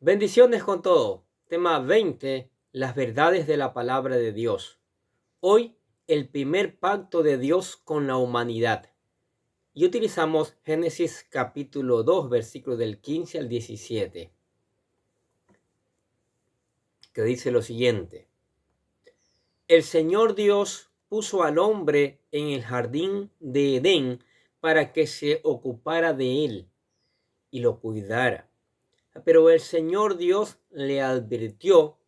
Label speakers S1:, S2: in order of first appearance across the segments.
S1: Bendiciones con todo. Tema 20. Las verdades de la palabra de Dios. Hoy, el primer pacto de Dios con la humanidad. Y utilizamos Génesis capítulo 2, versículos del 15 al 17. Que dice lo siguiente. El Señor Dios puso al hombre en el jardín de Edén para que se ocupara de él y lo cuidara. Pero el Señor Dios le advirtió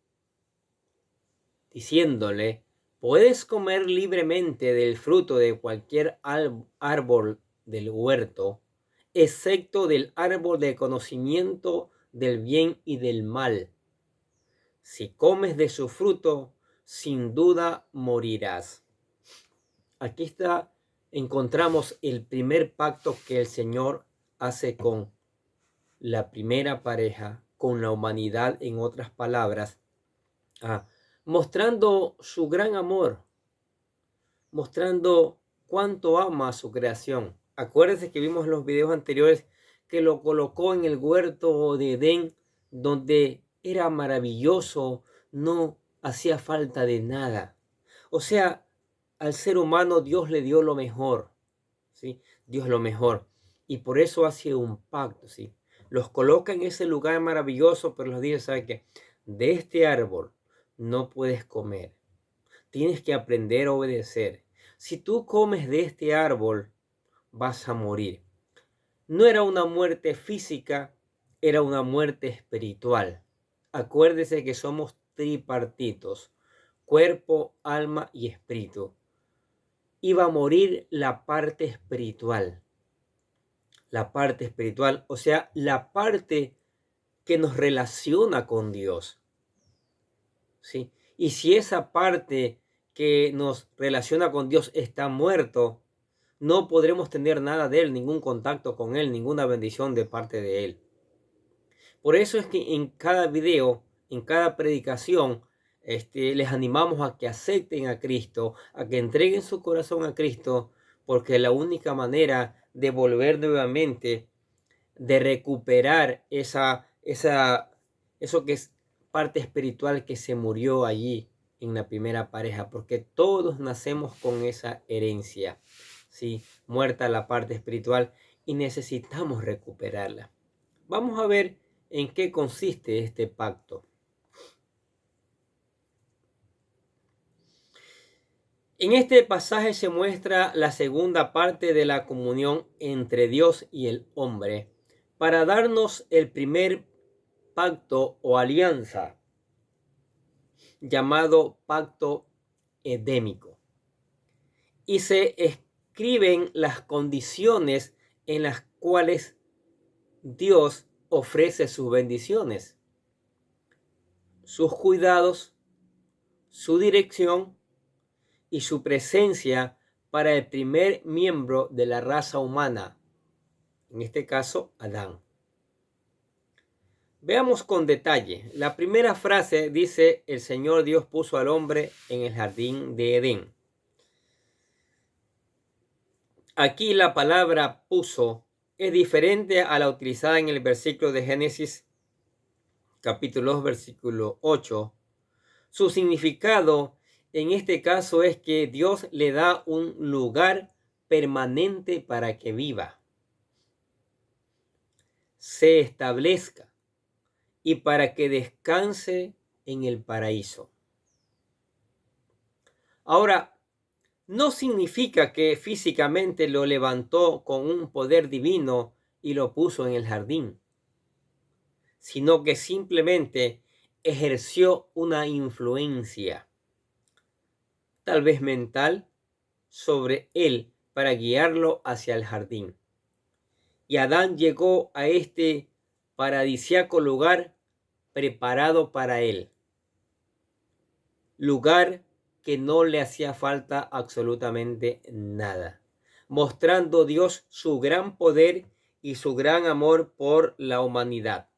S1: diciéndole: puedes comer libremente del fruto de cualquier árbol del huerto, excepto del árbol de conocimiento del bien y del mal. Si comes de su fruto, sin duda morirás. Aquí encontramos el primer pacto que el Señor hace con la primera pareja, con la humanidad, en otras palabras, mostrando su gran amor, mostrando cuánto ama a su creación. Acuérdense que vimos en los videos anteriores que lo colocó en el huerto de Edén, donde era maravilloso, no hacía falta de nada. O sea, al ser humano Dios le dio lo mejor, ¿sí? Dios lo mejor. Y por eso hace un pacto, ¿sí? Los coloca en ese lugar maravilloso, pero los dice: ¿sabe qué? De este árbol no puedes comer. Tienes que aprender a obedecer. Si tú comes de este árbol, vas a morir. No era una muerte física, era una muerte espiritual. Acuérdese que somos tripartitos: cuerpo, alma y espíritu. Iba a morir la parte espiritual. La parte espiritual, o sea, la parte que nos relaciona con Dios, ¿sí? Y si esa parte que nos relaciona con Dios está muerto, no podremos tener nada de Él, ningún contacto con Él, ninguna bendición de parte de Él. Por eso es que en cada video, en cada predicación, les animamos a que acepten a Cristo, a que entreguen su corazón a Cristo, porque la única manera de volver nuevamente, de recuperar eso que es parte espiritual que se murió allí en la primera pareja, porque todos nacemos con esa herencia, ¿sí? Muerta la parte espiritual, y necesitamos recuperarla. Vamos a ver en qué consiste este pacto. En este pasaje se muestra la segunda parte de la comunión entre Dios y el hombre, para darnos el primer pacto o alianza, llamado pacto edémico. Y se escriben las condiciones en las cuales Dios ofrece sus bendiciones, sus cuidados, su dirección y su presencia para el primer miembro de la raza humana, en este caso Adán. Veamos con detalle. La primera frase dice: el Señor Dios puso al hombre en el jardín de Edén. Aquí la palabra puso es diferente a la utilizada en el versículo de Génesis capítulo 2, versículo 8. Su significado en este caso es que Dios le da un lugar permanente para que viva, se establezca y para que descanse en el paraíso. Ahora, no significa que físicamente lo levantó con un poder divino y lo puso en el jardín, sino que simplemente ejerció una influencia, tal vez mental, sobre él para guiarlo hacia el jardín. Y Adán llegó a este paradisíaco lugar preparado para él, lugar que no le hacía falta absolutamente nada, mostrando Dios su gran poder y su gran amor por la humanidad.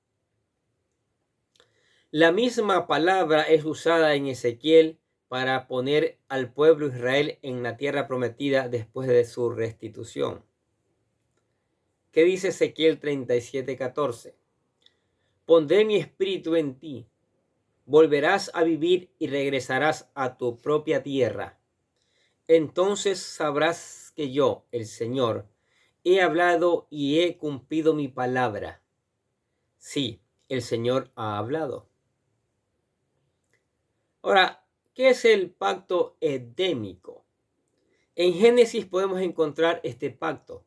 S1: La misma palabra es usada en Ezequiel para poner al pueblo Israel en la tierra prometida después de su restitución. ¿Qué dice Ezequiel 37:14? Pondré mi espíritu en ti. Volverás a vivir y regresarás a tu propia tierra. Entonces sabrás que yo, el Señor, he hablado y he cumplido mi palabra. Sí, el Señor ha hablado. Ahora, ¿qué es el pacto edémico? En Génesis podemos encontrar este pacto,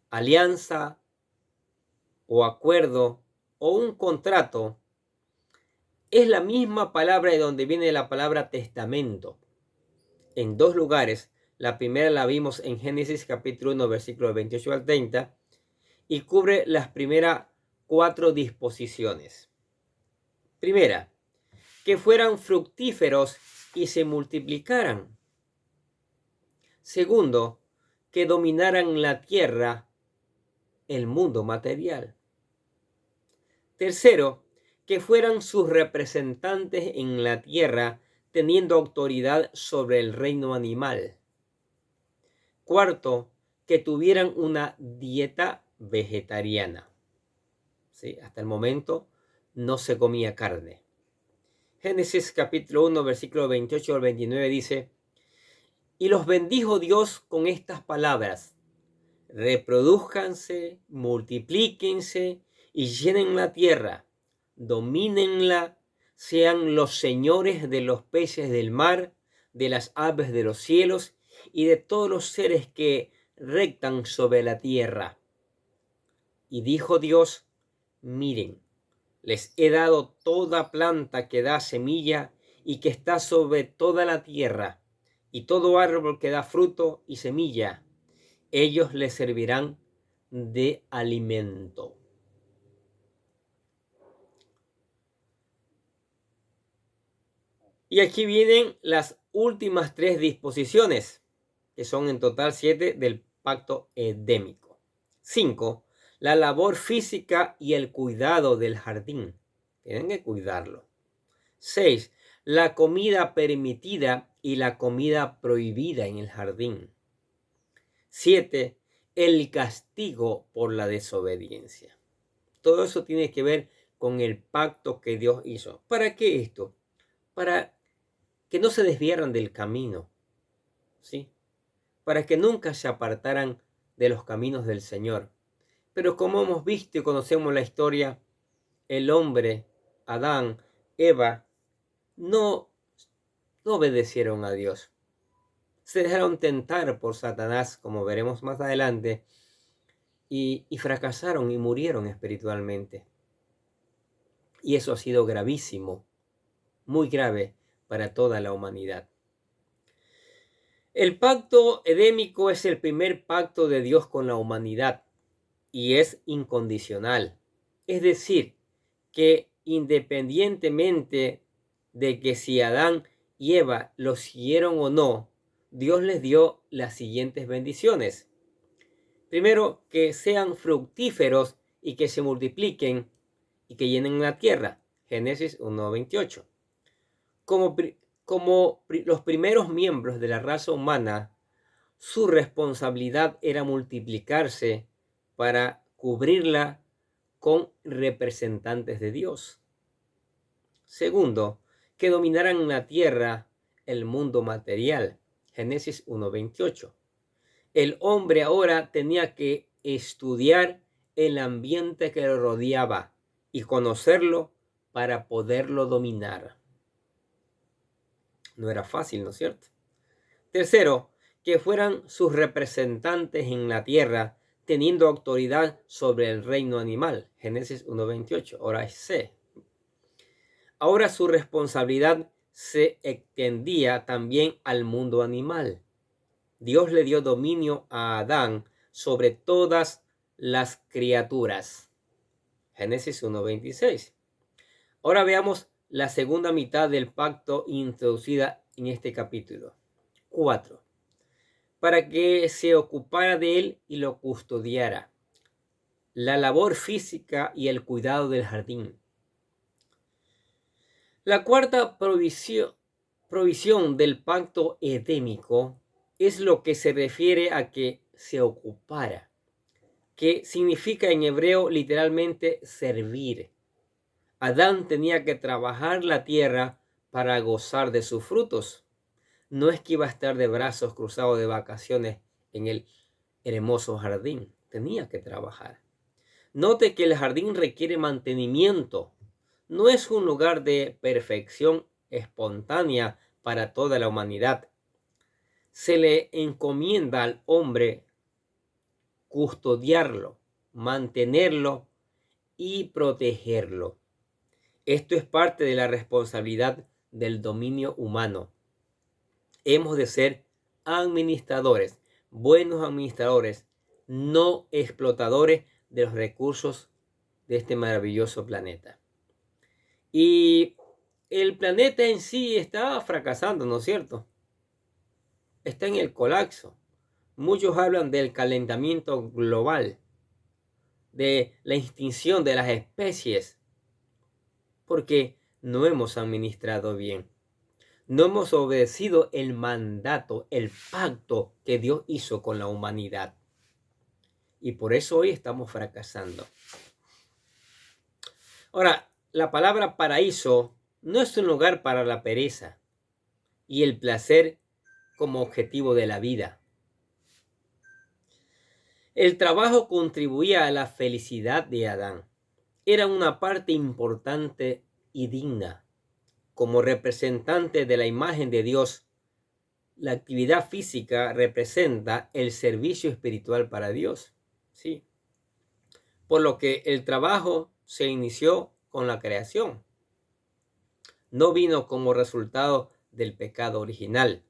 S1: alianza o acuerdo o un contrato. Es la misma palabra de donde viene la palabra testamento. En dos lugares. La primera la vimos en Génesis capítulo 1, versículos 28 al 30, y cubre las primeras 4 disposiciones. Primera, que fueran fructíferos y se multiplicaran. Segundo, que dominaran la tierra, el mundo material. Tercero, que fueran sus representantes en la tierra, teniendo autoridad sobre el reino animal. Cuarto, que tuvieran una dieta vegetariana. ¿Sí? Hasta el momento no se comía carne. Génesis capítulo 1, versículo 28 al 29 dice: y los bendijo Dios con estas palabras: reprodúzcanse, multiplíquense y llenen la tierra, domínenla, sean los señores de los peces del mar, de las aves de los cielos y de todos los seres que rectan sobre la tierra. Y dijo Dios: miren, les he dado toda planta que da semilla y que está sobre toda la tierra, y todo árbol que da fruto y semilla. Ellos les servirán de alimento. Y aquí vienen las últimas 3 disposiciones, que son en total 7 del pacto edémico. 5. La labor física y el cuidado del jardín. Tienen que cuidarlo. 6. La comida permitida y la comida prohibida en el jardín. 7. El castigo por la desobediencia. Todo eso tiene que ver con el pacto que Dios hizo. ¿Para qué esto? Para que no se desviaran del camino, ¿sí? Para que nunca se apartaran de los caminos del Señor. Pero como hemos visto y conocemos la historia, el hombre, Adán, Eva, no obedecieron a Dios. Se dejaron tentar por Satanás, como veremos más adelante, y fracasaron y murieron espiritualmente. Y eso ha sido gravísimo, muy grave para toda la humanidad. El pacto edémico es el primer pacto de Dios con la humanidad y es incondicional. Es decir, que independientemente de que si Adán y Eva lo siguieron o no, Dios les dio las siguientes bendiciones. Primero, que sean fructíferos y que se multipliquen y que llenen la tierra. Génesis 1:28. Como los primeros miembros de la raza humana, su responsabilidad era multiplicarse para cubrirla con representantes de Dios. Segundo, que dominaran la tierra, el mundo material. Génesis 1:28. El hombre ahora tenía que estudiar el ambiente que lo rodeaba y conocerlo para poderlo dominar. No era fácil, ¿no es cierto? Tercero, que fueran sus representantes en la tierra, teniendo autoridad sobre el reino animal. Génesis 1:28. Ahora es C. Ahora su responsabilidad se extendía también al mundo animal. Dios le dio dominio a Adán sobre todas las criaturas. Génesis 1:26. Ahora veamos la segunda mitad del pacto introducida en este capítulo. 4. Para que se ocupara de él y lo custodiara. La labor física y el cuidado del jardín. La cuarta provisión del pacto edémico es lo que se refiere a que se ocupara, que significa en hebreo literalmente servir, Adán tenía que trabajar la tierra para gozar de sus frutos. No es que iba a estar de brazos cruzados de vacaciones en el hermoso jardín. Tenía que trabajar. Note que el jardín requiere mantenimiento. No es un lugar de perfección espontánea para toda la humanidad. Se le encomienda al hombre custodiarlo, mantenerlo y protegerlo. Esto es parte de la responsabilidad del dominio humano. Hemos de ser administradores, buenos administradores, no explotadores de los recursos de este maravilloso planeta. Y el planeta en sí está fracasando, ¿no es cierto? Está en el colapso. Muchos hablan del calentamiento global, de la extinción de las especies, porque no hemos administrado bien. No hemos obedecido el mandato, el pacto que Dios hizo con la humanidad. Y por eso hoy estamos fracasando. Ahora, la palabra paraíso no es un lugar para la pereza y el placer como objetivo de la vida. El trabajo contribuía a la felicidad de Adán. Era una parte importante y digna. Como representante de la imagen de Dios, la actividad física representa el servicio espiritual para Dios. Sí. Por lo que el trabajo se inició con la creación. No vino como resultado del pecado original,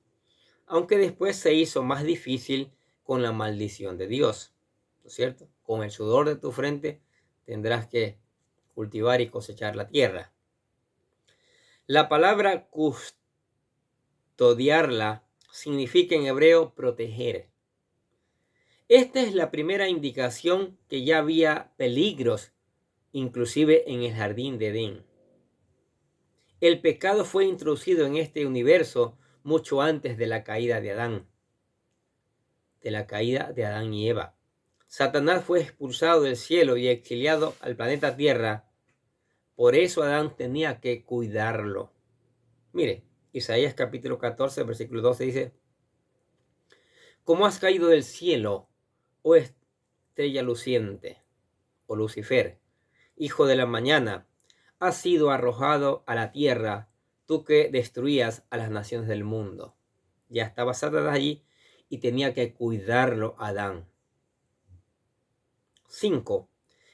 S1: aunque después se hizo más difícil con la maldición de Dios. ¿No es cierto? Con el sudor de tu frente tendrás que cultivar y cosechar la tierra. La palabra custodiarla significa en hebreo proteger. Esta es la primera indicación que ya había peligros, inclusive en el jardín de Edén. El pecado fue introducido en este universo mucho antes de la caída de Adán, y Eva. Satanás fue expulsado del cielo y exiliado al planeta Tierra. Por eso Adán tenía que cuidarlo. Mire, Isaías capítulo 14, versículo 12 dice: ¿Cómo has caído del cielo, oh estrella luciente, o Lucifer, hijo de la mañana? Has sido arrojado a la tierra, tú que destruías a las naciones del mundo. Ya estaba Satanás allí y tenía que cuidarlo a Adán. 5.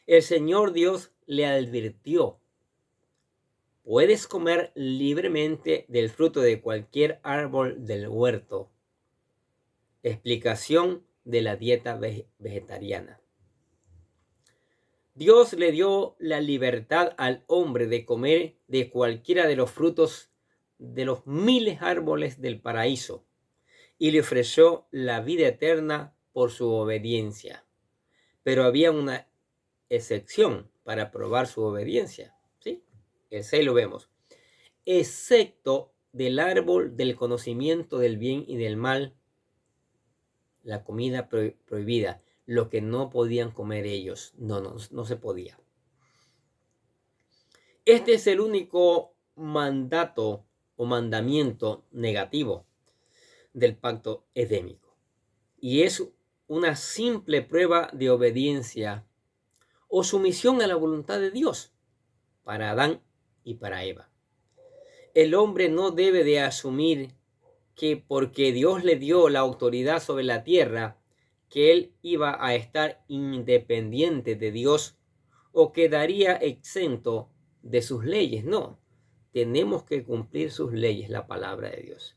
S1: El Señor Dios le advirtió: puedes comer libremente del fruto de cualquier árbol del huerto. Explicación de la dieta vegetariana. Dios le dio la libertad al hombre de comer de cualquiera de los frutos de los miles árboles del paraíso y le ofreció la vida eterna por su obediencia. Pero había una excepción para probar su obediencia. ¿Sí? El 6 lo vemos. Excepto del árbol del conocimiento del bien y del mal, la comida prohibida, lo que no podían comer ellos. No se podía. Este es el único mandato o mandamiento negativo del pacto edémico. Y es una simple prueba de obediencia o sumisión a la voluntad de Dios para Adán y para Eva. El hombre no debe de asumir que porque Dios le dio la autoridad sobre la tierra, que él iba a estar independiente de Dios o quedaría exento de sus leyes. No, tenemos que cumplir sus leyes, la palabra de Dios.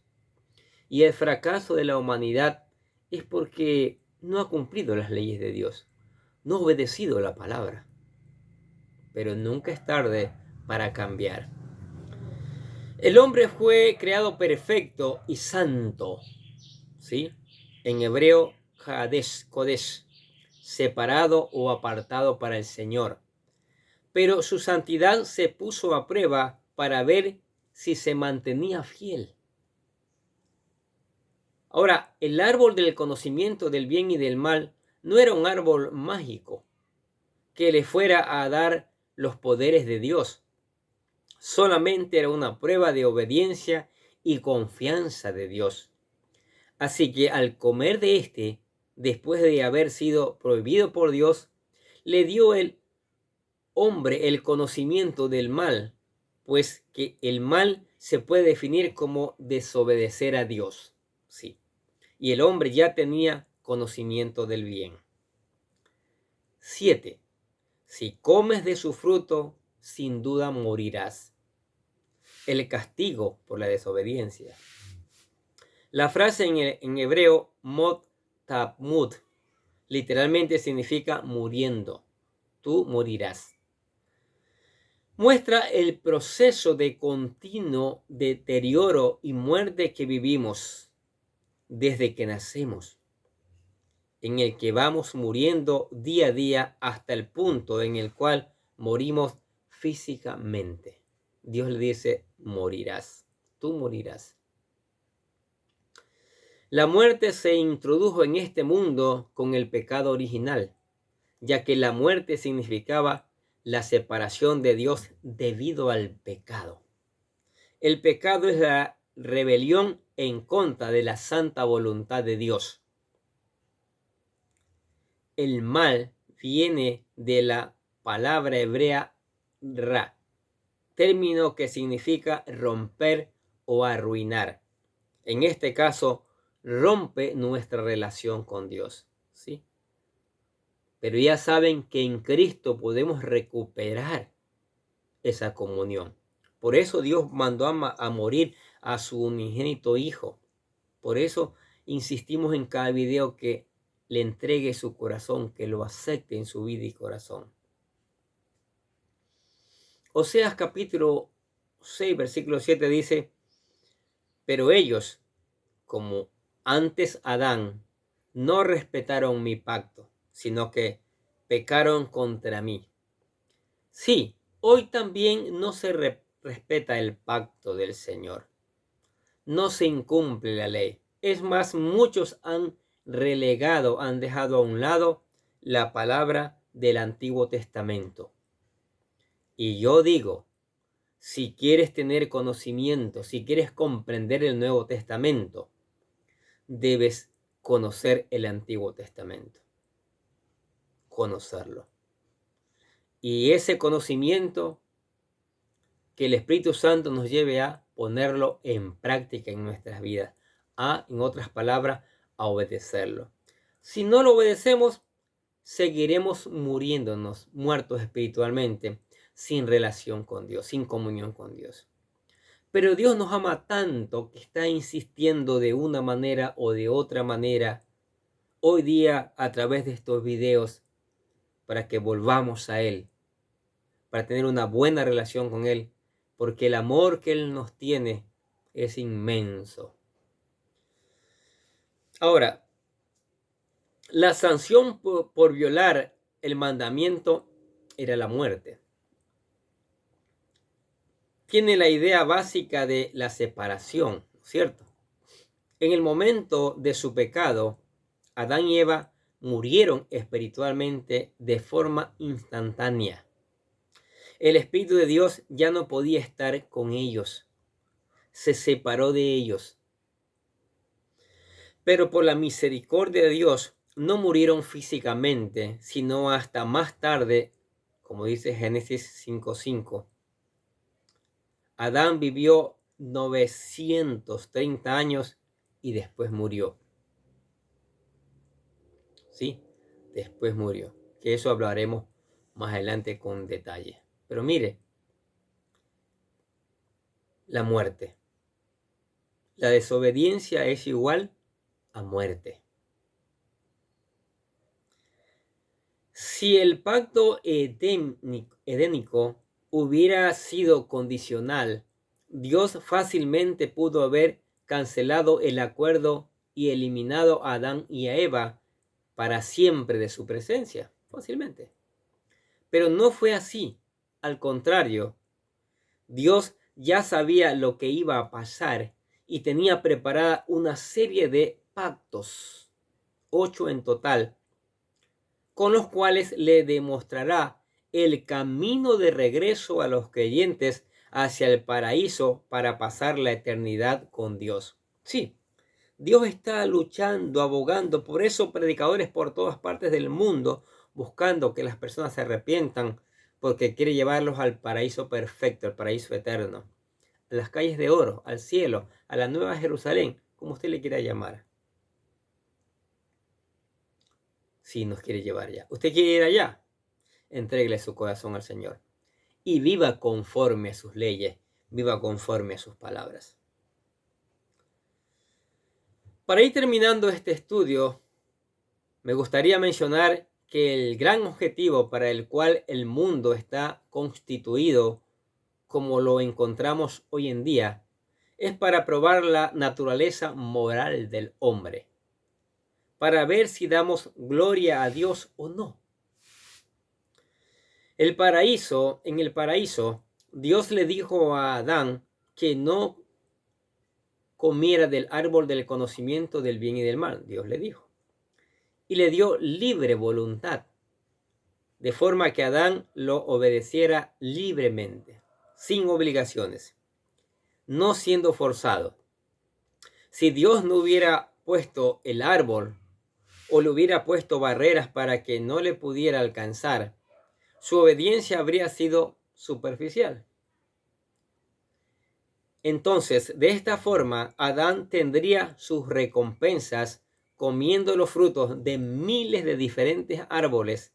S1: Y el fracaso de la humanidad es porque no ha cumplido las leyes de Dios, no ha obedecido la palabra. Pero nunca es tarde para cambiar. El hombre fue creado perfecto y santo, ¿sí? En hebreo, Kodesh, separado o apartado para el Señor. Pero su santidad se puso a prueba para ver si se mantenía fiel. Ahora, el árbol del conocimiento del bien y del mal no era un árbol mágico que le fuera a dar los poderes de Dios. Solamente era una prueba de obediencia y confianza de Dios. Así que al comer de este, después de haber sido prohibido por Dios, le dio el hombre el conocimiento del mal, pues que el mal se puede definir como desobedecer a Dios. Sí. Y el hombre ya tenía conocimiento del bien. 7. Si comes de su fruto, sin duda morirás. El castigo por la desobediencia. La frase en hebreo, mot tamut, literalmente significa muriendo. Tú morirás. Muestra el proceso de continuo deterioro y muerte que vivimos desde que nacemos, en el que vamos muriendo día a día hasta el punto en el cual morimos físicamente. Dios le dice, morirás, tú morirás. La muerte se introdujo en este mundo con el pecado original, ya que la muerte significaba la separación de Dios debido al pecado. El pecado es la rebelión en contra de la santa voluntad de Dios. El mal viene de la palabra hebrea ra, término que significa romper o arruinar. En este caso, rompe nuestra relación con Dios, ¿sí? Pero ya saben que en Cristo podemos recuperar esa comunión. Por eso Dios mandó a morir a su unigénito Hijo. Por eso insistimos en cada video que le entregue su corazón, que lo acepte en su vida y corazón. Oseas capítulo 6, versículo 7 dice, pero ellos, como antes Adán, no respetaron mi pacto, sino que pecaron contra mí. Sí, hoy también no se respeta el pacto del Señor. No se incumple la ley. Es más, muchos han relegado, han dejado a un lado la palabra del Antiguo Testamento. Y yo digo, si quieres tener conocimiento, si quieres comprender el Nuevo Testamento, debes conocer el Antiguo Testamento. Conocerlo. Y ese conocimiento que el Espíritu Santo nos lleve a ponerlo en práctica en nuestras vidas, en otras palabras, a obedecerlo. Si no lo obedecemos, seguiremos muriéndonos, muertos espiritualmente, sin relación con Dios, sin comunión con Dios. Pero Dios nos ama tanto que está insistiendo de una manera o de otra manera hoy día a través de estos videos para que volvamos a Él, para tener una buena relación con Él, porque el amor que Él nos tiene es inmenso. Ahora, la sanción por violar el mandamiento era la muerte. Tiene la idea básica de la separación, ¿cierto? En el momento de su pecado, Adán y Eva murieron espiritualmente de forma instantánea. El Espíritu de Dios ya no podía estar con ellos. Se separó de ellos. Pero por la misericordia de Dios no murieron físicamente, sino hasta más tarde, como dice Génesis 5:5. Adán vivió 930 años y después murió. ¿Sí? Después murió. Que eso hablaremos más adelante con detalle. Pero mire, la muerte. La desobediencia es igual a muerte. Si el pacto edénico hubiera sido condicional, Dios fácilmente pudo haber cancelado el acuerdo y eliminado a Adán y a Eva para siempre de su presencia, fácilmente. Pero no fue así. Al contrario, Dios ya sabía lo que iba a pasar y tenía preparada una serie de pactos, 8 en total, con los cuales le demostrará el camino de regreso a los creyentes hacia el paraíso para pasar la eternidad con Dios. Sí, Dios está luchando, abogando, por eso predicadores por todas partes del mundo, buscando que las personas se arrepientan, porque quiere llevarlos al paraíso perfecto, al paraíso eterno, a las calles de oro, al cielo, a la nueva Jerusalén, como usted le quiera llamar. Si nos quiere llevar ya. ¿Usted quiere ir allá? Entréguele su corazón al Señor y viva conforme a sus leyes, viva conforme a sus palabras. Para ir terminando este estudio, me gustaría mencionar que el gran objetivo para el cual el mundo está constituido como lo encontramos hoy en día es para probar la naturaleza moral del hombre, para ver si damos gloria a Dios o no. En el paraíso, Dios le dijo a Adán que no comiera del árbol del conocimiento del bien y del mal. Dios le dijo. Y le dio libre voluntad, de forma que Adán lo obedeciera libremente, sin obligaciones, no siendo forzado. Si Dios no hubiera puesto el árbol o le hubiera puesto barreras para que no le pudiera alcanzar, su obediencia habría sido superficial. Entonces, de esta forma, Adán tendría sus recompensas comiendo los frutos de miles de diferentes árboles,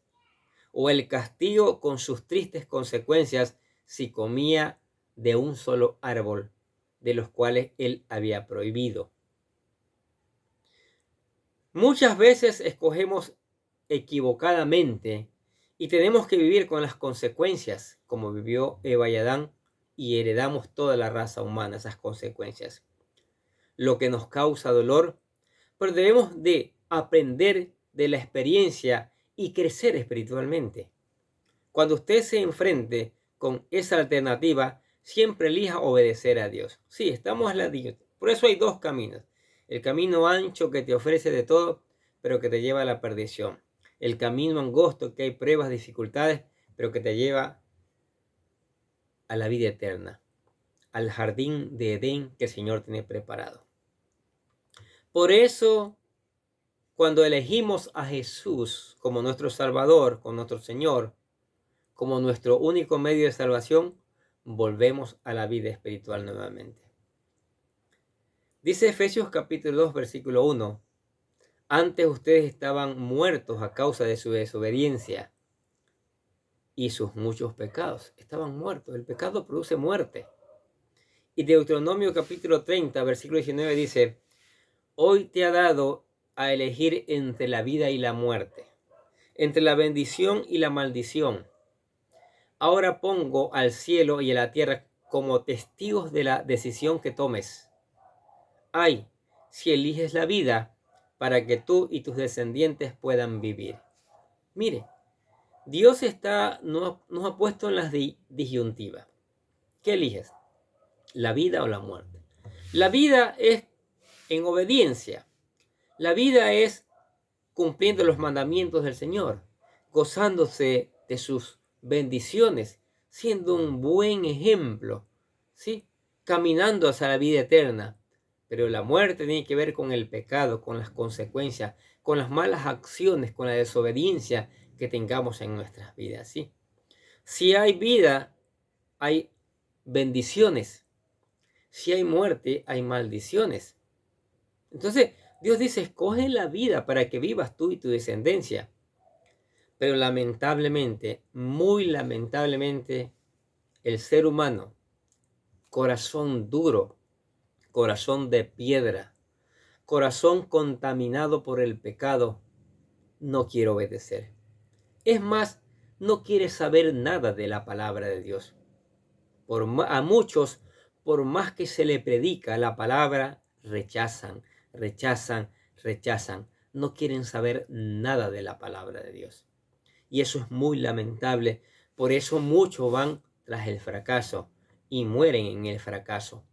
S1: o el castigo con sus tristes consecuencias si comía de un solo árbol, de los cuales él había prohibido. Muchas veces escogemos equivocadamente y tenemos que vivir con las consecuencias, como vivió Eva y Adán, y heredamos toda la raza humana esas consecuencias, lo que nos causa dolor, pero debemos de aprender de la experiencia y crecer espiritualmente. Cuando usted se enfrente con esa alternativa, siempre elija obedecer a Dios. Sí, estamos en la disyuntiva. Por eso hay dos caminos. El camino ancho que te ofrece de todo, pero que te lleva a la perdición. El camino angosto que hay pruebas, dificultades, pero que te lleva a la vida eterna, al jardín de Edén que el Señor tiene preparado. Por eso, cuando elegimos a Jesús como nuestro Salvador, como nuestro Señor, como nuestro único medio de salvación, volvemos a la vida espiritual nuevamente. Dice Efesios capítulo 2, versículo 1. Antes ustedes estaban muertos a causa de su desobediencia y sus muchos pecados. Estaban muertos. El pecado produce muerte. Y Deuteronomio capítulo 30, versículo 19 dice, hoy te ha dado a elegir entre la vida y la muerte, entre la bendición y la maldición. Ahora pongo al cielo y a la tierra como testigos de la decisión que tomes. Ay, si eliges la vida para que tú y tus descendientes puedan vivir. Mire, Dios nos ha puesto en las disyuntivas. ¿Qué eliges? ¿La vida o la muerte? La vida es en obediencia. La vida es cumpliendo los mandamientos del Señor, gozándose de sus bendiciones, siendo un buen ejemplo, ¿sí? Caminando hacia la vida eterna. Pero la muerte tiene que ver con el pecado, con las consecuencias, con las malas acciones, con la desobediencia que tengamos en nuestras vidas, ¿sí? Si hay vida, hay bendiciones. Si hay muerte, hay maldiciones. Entonces, Dios dice, escoge la vida para que vivas tú y tu descendencia. Pero lamentablemente, muy lamentablemente, el ser humano, corazón duro, corazón de piedra, corazón contaminado por el pecado, no quiere obedecer. Es más, no quiere saber nada de la palabra de Dios. A muchos, por más que se le predica la palabra, rechazan. No quieren saber nada de la palabra de Dios. Y eso es muy lamentable. Por eso muchos van tras el fracaso y mueren en el fracaso.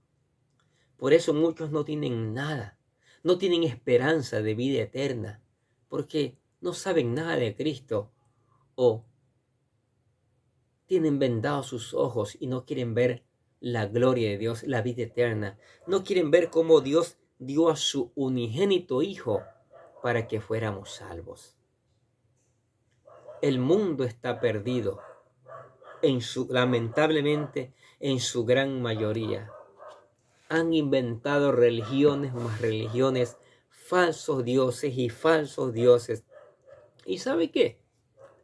S1: Por eso muchos no tienen nada. No tienen esperanza de vida eterna. Porque no saben nada de Cristo. O tienen vendados sus ojos y no quieren ver la gloria de Dios, la vida eterna. No quieren ver cómo Dios dio a su unigénito Hijo para que fuéramos salvos. El mundo está perdido, lamentablemente, en su gran mayoría. Han inventado religiones más religiones, falsos dioses y falsos dioses. ¿Y sabe qué?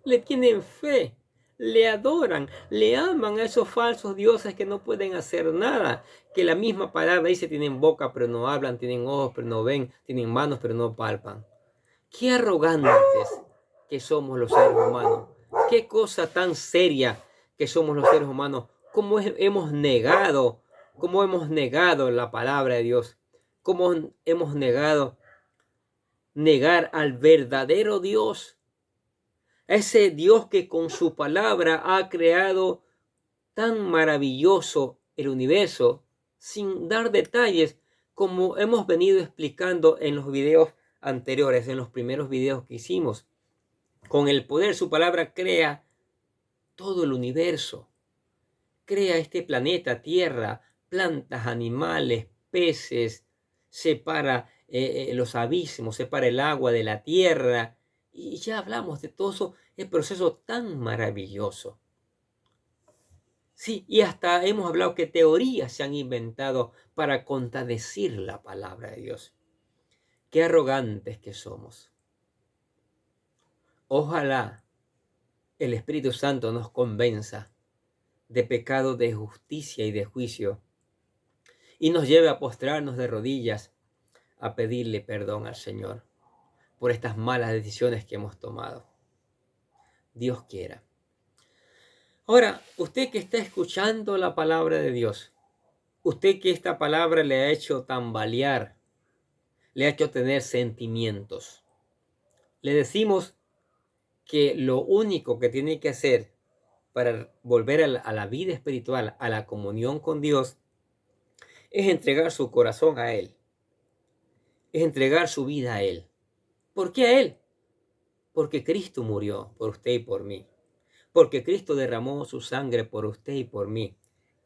S1: Le tienen fe, le adoran, le aman a esos falsos dioses que no pueden hacer nada. Que la misma palabra dice: tienen boca pero no hablan, tienen ojos pero no ven, tienen manos pero no palpan. Qué arrogantes que somos los seres humanos. Qué cosa tan seria que somos los seres humanos. Cómo hemos negado la palabra de Dios. Cómo hemos negar al verdadero Dios. Ese Dios que con su palabra ha creado tan maravilloso el universo, sin dar detalles, como hemos venido explicando en los videos anteriores, en los primeros videos que hicimos. Con el poder, su palabra crea todo el universo. Crea este planeta, Tierra, plantas, animales, peces, separa los abismos, separa el agua de la tierra. Y ya hablamos de todo eso, el proceso tan maravilloso. Sí, y hasta hemos hablado que teorías se han inventado para contradecir la palabra de Dios. Qué arrogantes que somos. Ojalá el Espíritu Santo nos convenza de pecado, de justicia y de juicio, y nos lleve a postrarnos de rodillas a pedirle perdón al Señor por estas malas decisiones que hemos tomado. Dios quiera. Ahora, usted que está escuchando la palabra de Dios, usted que esta palabra le ha hecho tambalear, le ha hecho tener sentimientos, le decimos que lo único que tiene que hacer para volver a la vida espiritual, a la comunión con Dios, es entregar su corazón a Él, es entregar su vida a Él. ¿Por qué a Él? Porque Cristo murió por usted y por mí, porque Cristo derramó su sangre por usted y por mí,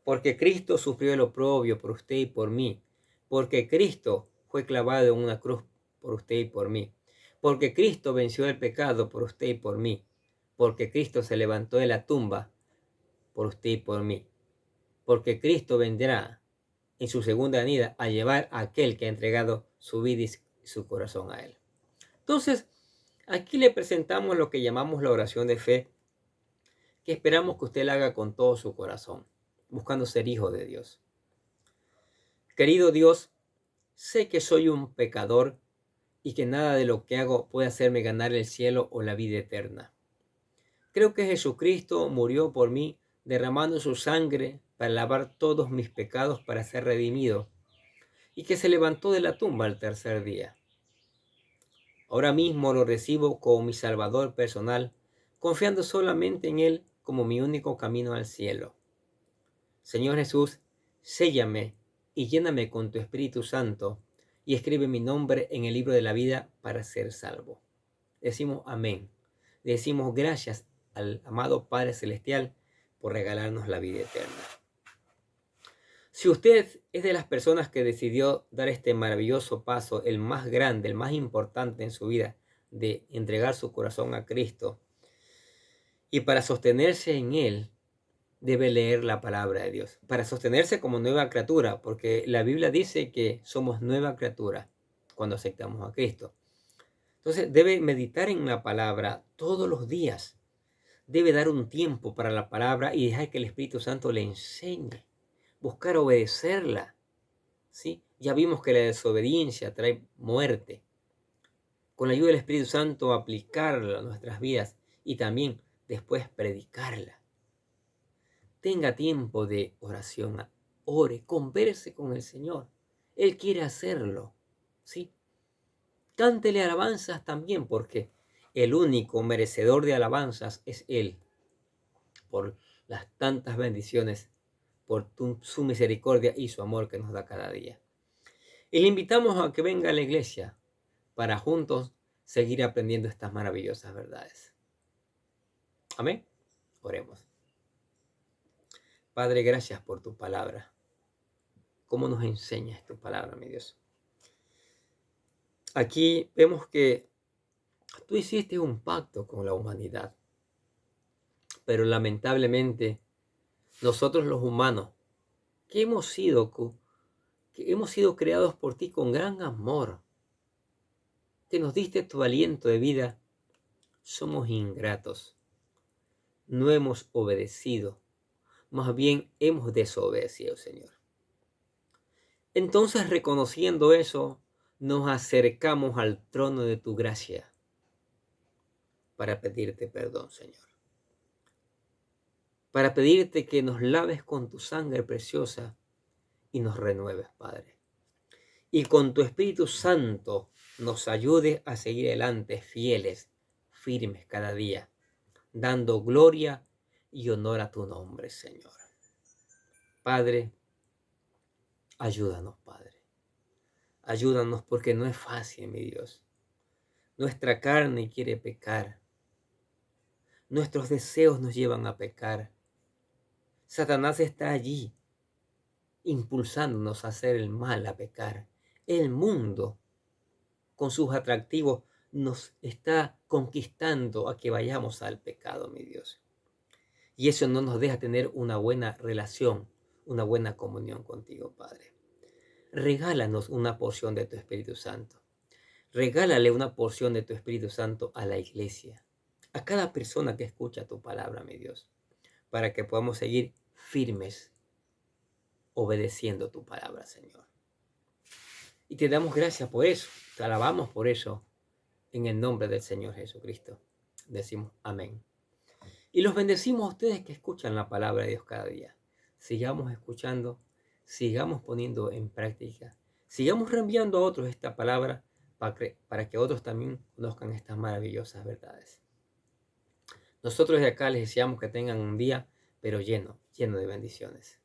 S1: porque Cristo sufrió el oprobio por usted y por mí, porque Cristo fue clavado en una cruz por usted y por mí, porque Cristo venció el pecado por usted y por mí, porque Cristo se levantó de la tumba por usted y por mí, porque Cristo vendrá en su segunda venida a llevar a aquel que ha entregado su vida y su corazón a Él. Entonces, aquí le presentamos lo que llamamos la oración de fe, que esperamos que usted la haga con todo su corazón, buscando ser hijo de Dios. Querido Dios, sé que soy un pecador y que nada de lo que hago puede hacerme ganar el cielo o la vida eterna. Creo que Jesucristo murió por mí, derramando su sangre para lavar todos mis pecados para ser redimido, y que se levantó de la tumba al tercer día. Ahora mismo lo recibo como mi Salvador personal, confiando solamente en Él como mi único camino al cielo. Señor Jesús, séllame y lléname con tu Espíritu Santo y escribe mi nombre en el libro de la vida para ser salvo. Decimos amén. Decimos gracias al amado Padre Celestial por regalarnos la vida eterna. Si usted es de las personas que decidió dar este maravilloso paso, el más grande, el más importante en su vida, de entregar su corazón a Cristo, y para sostenerse en Él, debe leer la palabra de Dios. Para sostenerse como nueva criatura, porque la Biblia dice que somos nueva criatura cuando aceptamos a Cristo. Entonces debe meditar en la palabra todos los días. Debe dar un tiempo para la palabra y dejar que el Espíritu Santo le enseñe. Buscar obedecerla. ¿Sí? Ya vimos que la desobediencia trae muerte. Con la ayuda del Espíritu Santo aplicarla a nuestras vidas y también después predicarla. Tenga tiempo de oración, ore, converse con el Señor. Él quiere hacerlo, ¿sí? Cántele alabanzas también, porque el único merecedor de alabanzas es Él, por las tantas bendiciones, por su misericordia y su amor que nos da cada día. Y le invitamos a que venga a la iglesia para juntos seguir aprendiendo estas maravillosas verdades. Amén. Oremos. Padre, gracias por tu palabra. ¿Cómo nos enseñas tu palabra, mi Dios? Aquí vemos que tú hiciste un pacto con la humanidad, pero lamentablemente nosotros los humanos, que hemos sido creados por ti con gran amor, que nos diste tu aliento de vida, somos ingratos. No hemos obedecido, más bien hemos desobedecido, Señor. Entonces, reconociendo eso, nos acercamos al trono de tu gracia para pedirte perdón, Señor. Para pedirte que nos laves con tu sangre preciosa y nos renueves, Padre. Y con tu Espíritu Santo nos ayudes a seguir adelante fieles, firmes cada día, dando gloria y honor a tu nombre, Señor. Padre, ayúdanos, Padre. Ayúdanos porque no es fácil, mi Dios. Nuestra carne quiere pecar. Nuestros deseos nos llevan a pecar. Satanás está allí, impulsándonos a hacer el mal, a pecar. El mundo, con sus atractivos, nos está conquistando a que vayamos al pecado, mi Dios. Y eso no nos deja tener una buena relación, una buena comunión contigo, Padre. Regálanos una porción de tu Espíritu Santo. Regálale una porción de tu Espíritu Santo a la iglesia, a cada persona que escucha tu palabra, mi Dios, para que podamos seguir firmes, obedeciendo tu palabra, Señor. Y te damos gracias por eso, te alabamos por eso, en el nombre del Señor Jesucristo. Decimos amén. Y los bendecimos a ustedes que escuchan la palabra de Dios cada día. Sigamos escuchando, sigamos poniendo en práctica, sigamos reenviando a otros esta palabra para que otros también conozcan estas maravillosas verdades. Nosotros de acá les deseamos que tengan un día, pero lleno de bendiciones.